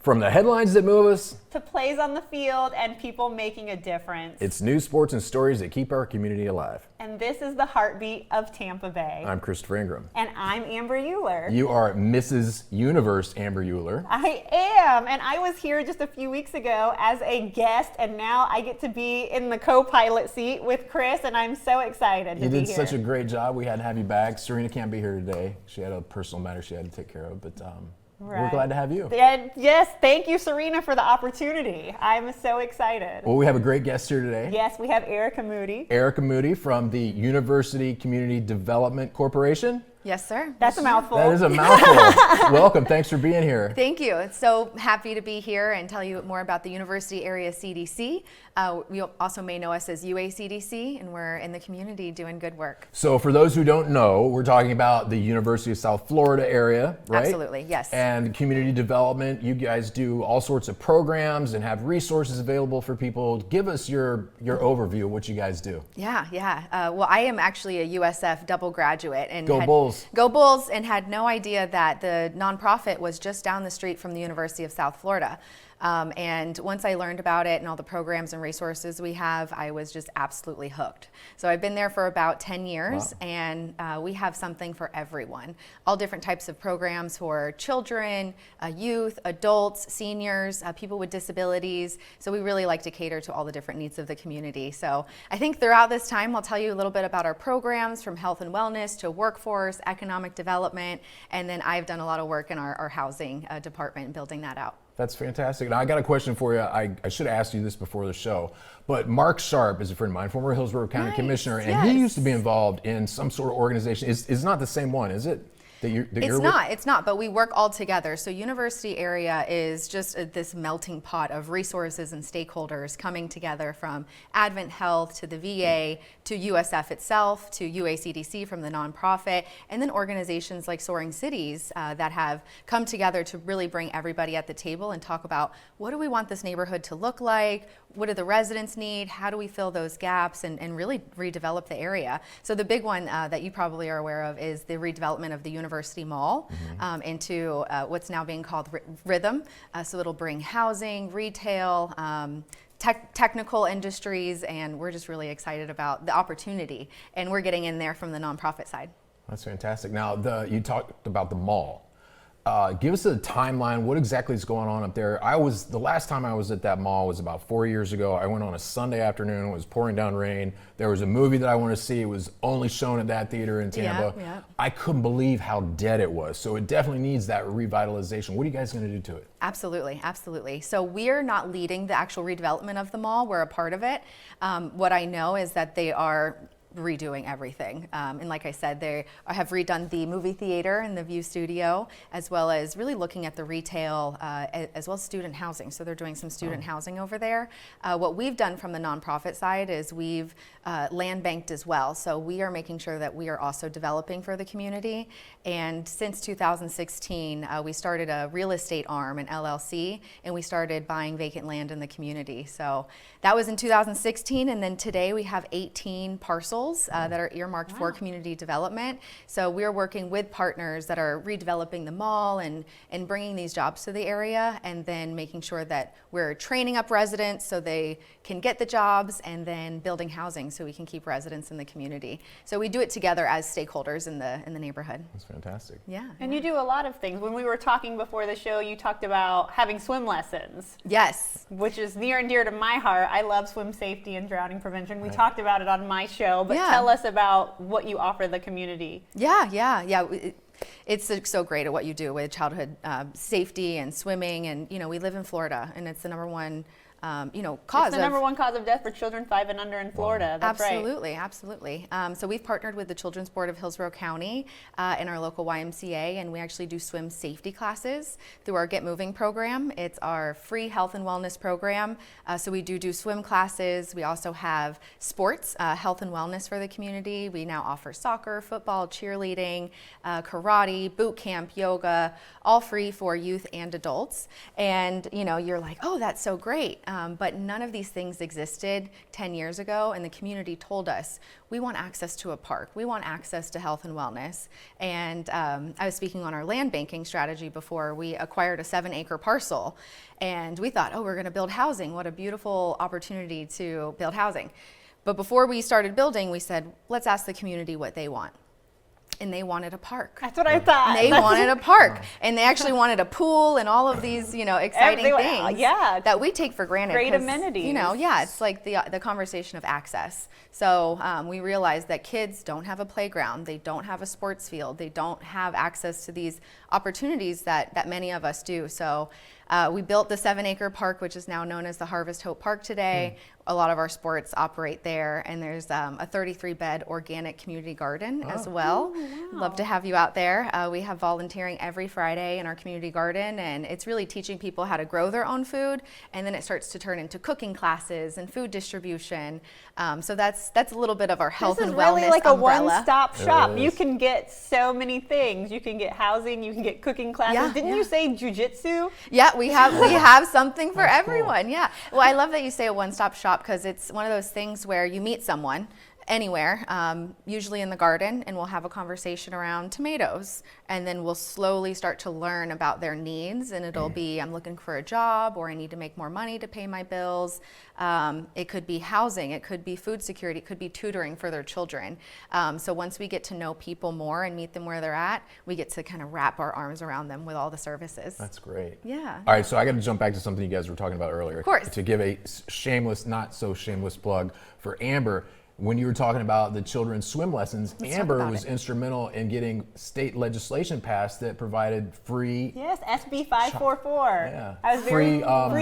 From the headlines that move us to plays on the field and people making a difference. It's news, sports, and stories that keep our community alive. And this is the Heartbeat of Tampa Bay. I'm Christopher Ingram. And I'm Amber Uhler. You are Mrs. Universe Amber Uhler. I am. And I was here just a few weeks ago as a guest, and now I get to be in the co-pilot seat with Chris, and I'm so excited to be here. You did such a great job. We had to have you back. Serena can't be here today. She had a personal matter she had to take care of, but we're glad to have you. And yes, thank you, Serena, for the opportunity. I'm so excited. Well, we have a great guest here today. Yes, we have Erica Moody. Erica Moody from the University Community Development Corporation. Yes, sir. That's a mouthful. That is a mouthful. Welcome. Thanks for being here. Thank you. It's so happy to be here and tell you more about the University Area CDC. You also may know us as UACDC, and we're in the community doing good work. So for those who don't know, we're talking about the University of South Florida area, right? Absolutely, yes. And community development. You guys do all sorts of programs and have resources available for people. Give us your overview of what you guys do. Yeah. Well, I am actually a USF double graduate. And Go Bulls. Go Bulls, and had no idea that the nonprofit was just down the street from the University of South Florida. And once I learned about it and all the programs and resources we have, I was just absolutely hooked. So I've been there for about 10 years, wow. And we have something for everyone. All different types of programs for children, youth, adults, seniors, people with disabilities. So we really like to cater to all the different needs of the community. So I think throughout this time, I'll tell you a little bit about our programs, from health and wellness to workforce, economic development, and then I've done a lot of work in our housing department, building that out. That's fantastic. Now, I got a question for you. I should have asked you this before the show, but Mark Sharp is a friend of mine, former Hillsborough County Commissioner, and yes. He used to be involved in some sort of organization. It's not the same one, is it? It's not, but we work all together. So University Area is just this melting pot of resources and stakeholders coming together, from Advent Health to the VA to USF itself to UACDC from the nonprofit, and then organizations like Soaring Cities that have come together to really bring everybody at the table and talk about, what do we want this neighborhood to look like? What do the residents need? How do we fill those gaps and really redevelop the area? So the big one that you probably are aware of is the redevelopment of the University Mall into what's now being called Rhythm. So it'll bring housing, retail, technical industries, and we're just really excited about the opportunity. And we're getting in there from the nonprofit side. That's fantastic. Now, you talked about the mall. Give us a timeline. What exactly is going on up there? The last time I was at that mall was about 4 years ago. I went on a Sunday afternoon. It was pouring down rain. There was a movie that I wanted to see. It was only shown at that theater in Tampa. Yeah. I couldn't believe how dead it was. So it definitely needs that revitalization. What are you guys going to do to it? Absolutely. So we're not leading the actual redevelopment of the mall. We're a part of it. What I know is that they are redoing everything. And like I said, they have redone the movie theater and the View Studio, as well as really looking at the retail, as well as student housing. So they're doing some student housing over there. What we've done from the nonprofit side is we've land banked as well. So we are making sure that we are also developing for the community. And since 2016, we started a real estate arm, an LLC, and we started buying vacant land in the community. So that was in 2016, and then today we have 18 parcels that are earmarked for community development. So we're working with partners that are redeveloping the mall and bringing these jobs to the area, and then making sure that we're training up residents so they can get the jobs, and then building housing so we can keep residents in the community. So we do it together as stakeholders in the neighborhood. That's fantastic. Yeah. And you do a lot of things. When we were talking before the show, you talked about having swim lessons. Yes. Which is near and dear to my heart. I love swim safety and drowning prevention. We talked about it on my show, but tell us about what you offer the community. Yeah. It's so great at what you do with childhood safety and swimming, and we live in Florida, and it's the number one cause. It's the number one cause of death for children 5 and under in Florida. That's absolutely. So we've partnered with the Children's Board of Hillsborough County and our local YMCA, and we actually do swim safety classes through our Get Moving program. It's our free health and wellness program. So we do swim classes. We also have sports, health and wellness for the community. We now offer soccer, football, cheerleading, karate, boot camp, yoga, all free for youth and adults. And you're like, oh, that's so great. but none of these things existed 10 years ago, and the community told us, we want access to a park, we want access to health and wellness. And I was speaking on our land banking strategy before. We acquired a 7-acre parcel, and we thought, oh, we're going to build housing. What a beautiful opportunity to build housing. But before we started building, we said, let's ask the community what they want. And they wanted a park. That's what I thought. They wanted a park, and they actually wanted a pool and all of these, exciting things that we take for granted. Great amenities. It's like the conversation of access. So we realized that kids don't have a playground, they don't have a sports field, they don't have access to these opportunities that many of us do. So we built the 7-acre park, which is now known as the Harvest Hope Park today. A lot of our sports operate there, and there's a 33-bed organic community garden as well. Wow. Love to have you out there. We have volunteering every Friday in our community garden, and it's really teaching people how to grow their own food, and then it starts to turn into cooking classes and food distribution. So that's a little bit of our health and wellness umbrella. This is really like a one-stop shop. You can get so many things. You can get housing, you can get cooking classes. Didn't you say jujitsu? Yeah, we have something for That's everyone. Cool. Yeah. Well, I love that you say a one-stop shop, because it's one of those things where you meet someone anywhere, usually in the garden, and we'll have a conversation around tomatoes, and then we'll slowly start to learn about their needs, and it'll be, I'm looking for a job, or I need to make more money to pay my bills. It could be housing, it could be food security, it could be tutoring for their children. So once we get to know people more and meet them where they're at, we get to kind of wrap our arms around them with all the services. That's great. Yeah. All right, so I got to jump back to something you guys were talking about earlier. Of course. To give a shameless, not so shameless plug for Amber. When you were talking about the children's swim lessons, Amber was instrumental in getting state legislation passed that provided free. Yes, SB 544. Yeah. I was free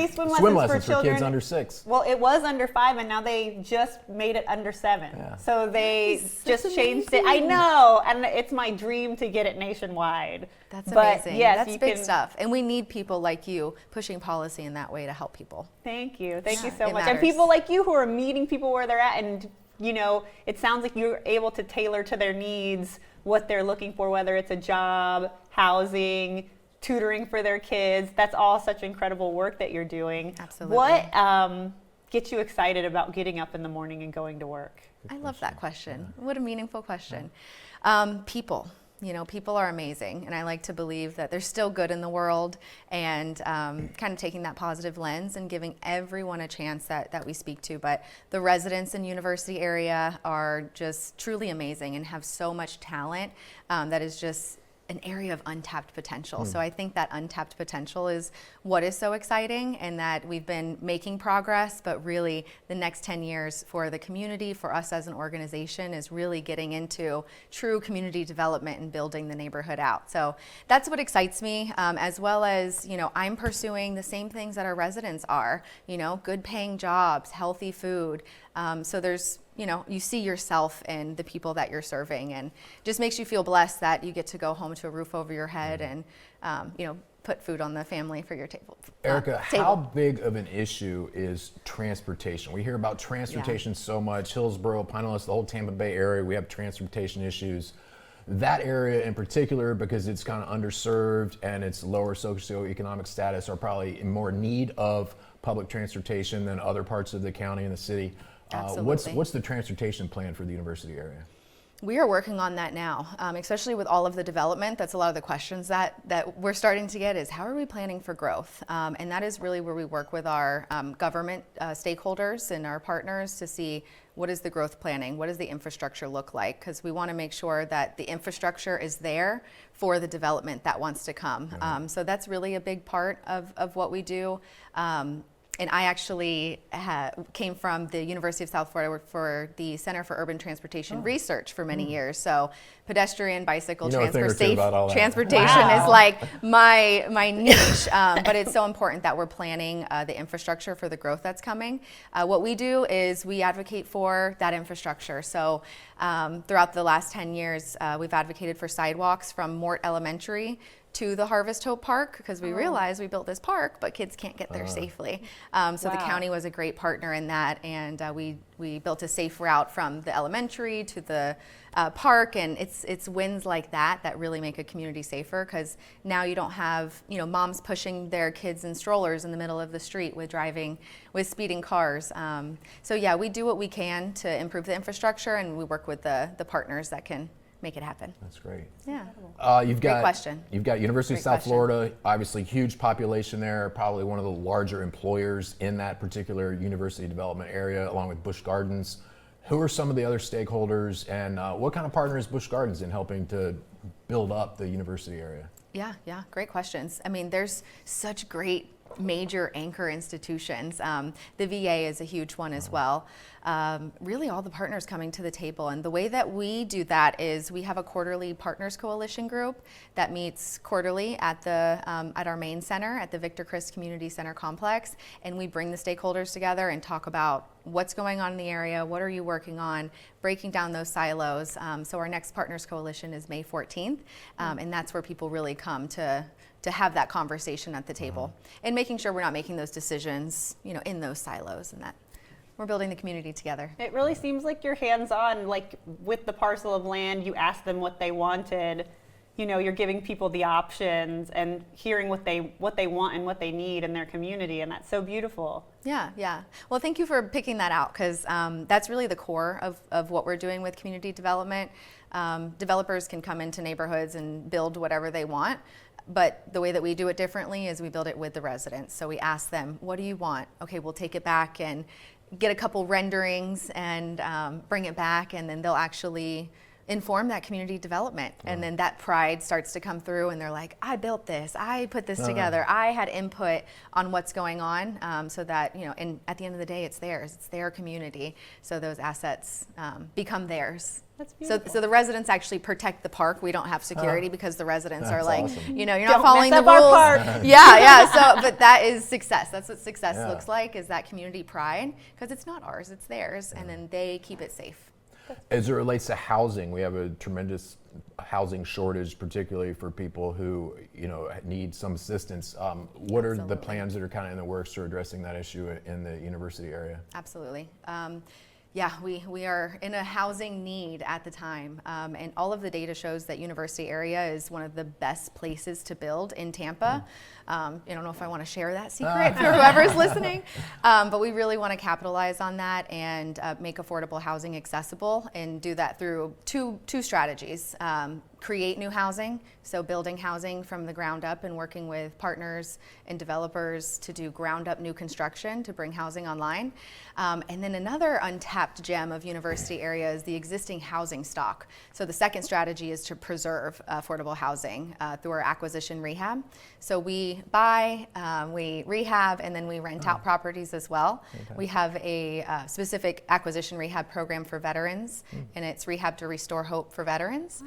swim lessons for children. kids under 6. Well, it was under 5, and now they just made it under 7. Yeah. So they just changed it. I know, and it's my dream to get it nationwide. That's amazing. Yes, that's big stuff. And we need people like you pushing policy in that way to help people. Thank you. Thank you so It much. matters. And people like you who are meeting people where they're at, and it sounds like you're able to tailor to their needs what they're looking for, whether it's a job, housing, tutoring for their kids. That's all such incredible work that you're doing. Absolutely. What gets you excited about getting up in the morning and going to work? I love that question. What a meaningful question. People. People are amazing, and I like to believe that there's still good in the world, and kind of taking that positive lens and giving everyone a chance that we speak to. But the residents in University Area are just truly amazing and have so much talent that is just an area of untapped potential. So I think that untapped potential is what is so exciting, and that we've been making progress, but really the next 10 years for the community, for us as an organization, is really getting into true community development and building the neighborhood out. So that's what excites me, as well as, I'm pursuing the same things that our residents are, good paying jobs, healthy food. So there's, you see yourself in the people that you're serving, and just makes you feel blessed that you get to go home to a roof over your head and, put food on the family for your table. Erica, how big of an issue is transportation? We hear about transportation so much. Hillsborough, Pinellas, the whole Tampa Bay area, we have transportation issues. That area in particular, because it's kind of underserved and it's lower socioeconomic status, are probably in more need of public transportation than other parts of the county and the city. What's the transportation plan for the university area? We are working on that now, especially with all of the development. That's a lot of the questions that we're starting to get is, how are we planning for growth? And that is really where we work with our government stakeholders and our partners to see what is the growth planning, what does the infrastructure look like? Because we want to make sure that the infrastructure is there for the development that wants to come. So that's really a big part of what we do. And I actually came from the University of South Florida. I worked for the Center for Urban Transportation Research for many years. So pedestrian, bicycle, transportation is like my niche. But it's so important that we're planning the infrastructure for the growth that's coming. What we do is we advocate for that infrastructure. So throughout the last 10 years, we've advocated for sidewalks from Mort Elementary to the Harvest Hope Park because we realized we built this park, but kids can't get there safely. So the county was a great partner in that, and we built a safe route from the elementary to the park, and it's wins like that that really make a community safer, because now you don't have moms pushing their kids in strollers in the middle of the street with speeding cars. So yeah, we do what we can to improve the infrastructure, and we work with the partners that can make it happen. That's great. Yeah. Great question. You've got University Great of South question. Florida, obviously huge population there, probably one of the larger employers in that particular university development area, along with Busch Gardens. Who are some of the other stakeholders, and what kind of partner is Busch Gardens in helping to build up the university area? Yeah, great questions. I mean, there's such great major anchor institutions. The VA is a huge one as well. Really all the partners coming to the table, and the way that we do that is we have a quarterly partners coalition group that meets quarterly at our main center at the Victor Crist Community Center complex, and we bring the stakeholders together and talk about what's going on in the area, what are you working on, breaking down those silos. So our next partners coalition is May 14th, and that's where people really come to have that conversation at the table, and making sure we're not making those decisions, in those silos, and that we're building the community together. It really seems like you're hands-on, like with the parcel of land, you asked them what they wanted. You're giving people the options and hearing what they want and what they need in their community, and that's so beautiful. Yeah. Well, thank you for picking that out, because that's really the core of what we're doing with community development. Developers can come into neighborhoods and build whatever they want, but the way that we do it differently is we build it with the residents. So we ask them, what do you want? Okay, we'll take it back and get a couple renderings and bring it back, and then they'll actually inform that community development. And then that pride starts to come through, and they're like, I built this, I put this together, I had input on what's going on, so that, and at the end of the day, it's theirs, it's their community. So those assets become theirs. That's beautiful. So the residents actually protect the park. We don't have security because the residents are like, awesome. you're not Don't following mess the up our rules. park. Yeah. So, but that is success. That's what success looks like, is that community pride, because it's not ours, it's theirs, and then they keep it safe. As it relates to housing, we have a tremendous housing shortage, particularly for people who need some assistance. What are the plans that are kind of in the works for addressing that issue in the university area? Absolutely. Yeah, we are in a housing need at the time, and all of the data shows that University Area is one of the best places to build in Tampa. I don't know if I want to share that secret for whoever's listening, but we really want to capitalize on that and make affordable housing accessible, and do that through two strategies. Create new housing, so building housing from the ground up and working with partners and developers to do ground up new construction to bring housing online. And then another untapped gem of University Area is the existing housing stock. So the second strategy is to preserve affordable housing through our acquisition rehab. So we buy, we rehab, and then we rent out properties as well. Okay. We have a specific acquisition rehab program for veterans, and it's Rehab to Restore Hope for Veterans.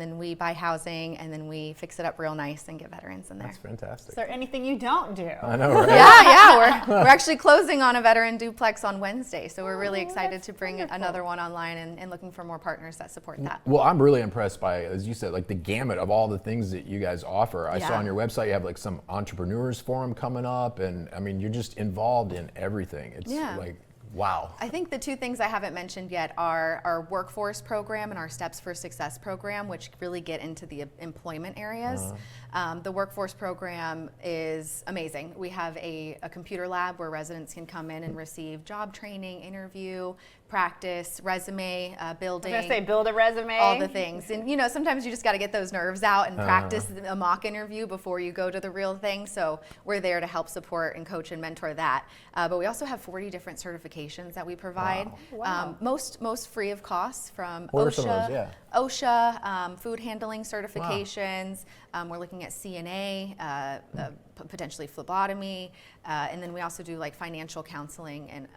And then we buy housing, and then we fix it up real nice and get veterans in there. That's fantastic. Is there anything you don't do? I know, right? Yeah. We're actually closing on a veteran duplex on Wednesday, so we're really excited to bring another one online, and looking for more partners that support that. Well, I'm really impressed by, as you said, like the gamut of all the things that you guys offer. I saw on your website you have like some entrepreneurs forum coming up, and I mean, you're just involved in everything. It's like, wow. I think the two things I haven't mentioned yet are our workforce program and our Steps for Success program, which really get into the employment areas. The workforce program is amazing. We have a computer lab where residents can come in and receive job training, interview, practice, resume building. I was gonna say, build a resume. All the things. And sometimes you just got to get those nerves out and practice a mock interview before you go to the real thing. So we're there to help support and coach and mentor that. But we also have 40 different certifications that we provide. Wow. Most free of cost, from What are some of those? OSHA, food handling certifications. We're looking at CNA, potentially phlebotomy, and then we also do like financial counseling and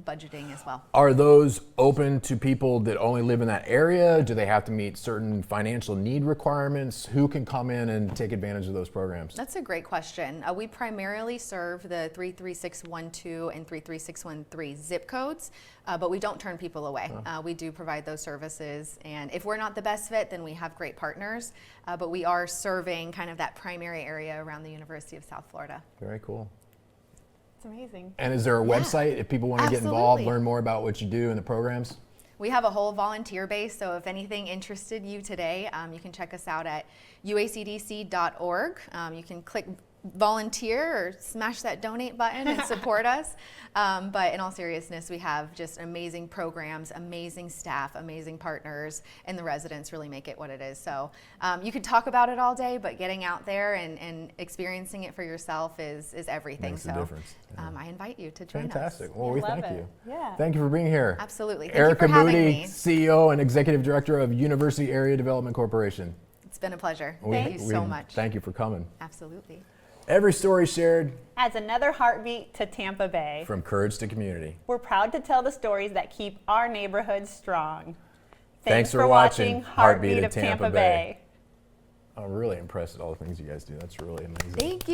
budgeting as well. Are those open to people that only live in that area? Do they have to meet certain financial need requirements? Who can come in and take advantage of those programs? That's a great question. We primarily serve the 33612 and 33613 zip codes, but we don't turn people away. We do provide those services, and if we're not the best fit, then we have great partners, but we are serving kind of that primary area around the University of South Florida. Very cool. It's amazing. And is there a website if people want to get involved, Absolutely. learn more about what you do and the programs? We have a whole volunteer base, so if anything interested you today, you can check us out at uacdc.org. You can click volunteer or smash that donate button and support us. But in all seriousness, we have just amazing programs, amazing staff, amazing partners, and the residents really make it what it is. So you could talk about it all day, but getting out there and experiencing it for yourself is everything. Makes so a difference. Yeah. I invite you to join us. Fantastic. Well, we Love thank it. you. Yeah. Thank you for being here. Absolutely. Thank Erica you for having Moody, me. CEO and Executive Director of University Area Development Corporation. It's been a pleasure. We- Thank you so much. Thank you for coming. Absolutely. Every story shared, Adds another heartbeat to Tampa Bay. from courage to community. We're proud to tell the stories that keep our neighborhoods strong. Thanks for watching Heartbeat of Tampa Bay. I'm really impressed at all the things you guys do. That's really amazing. Thank you.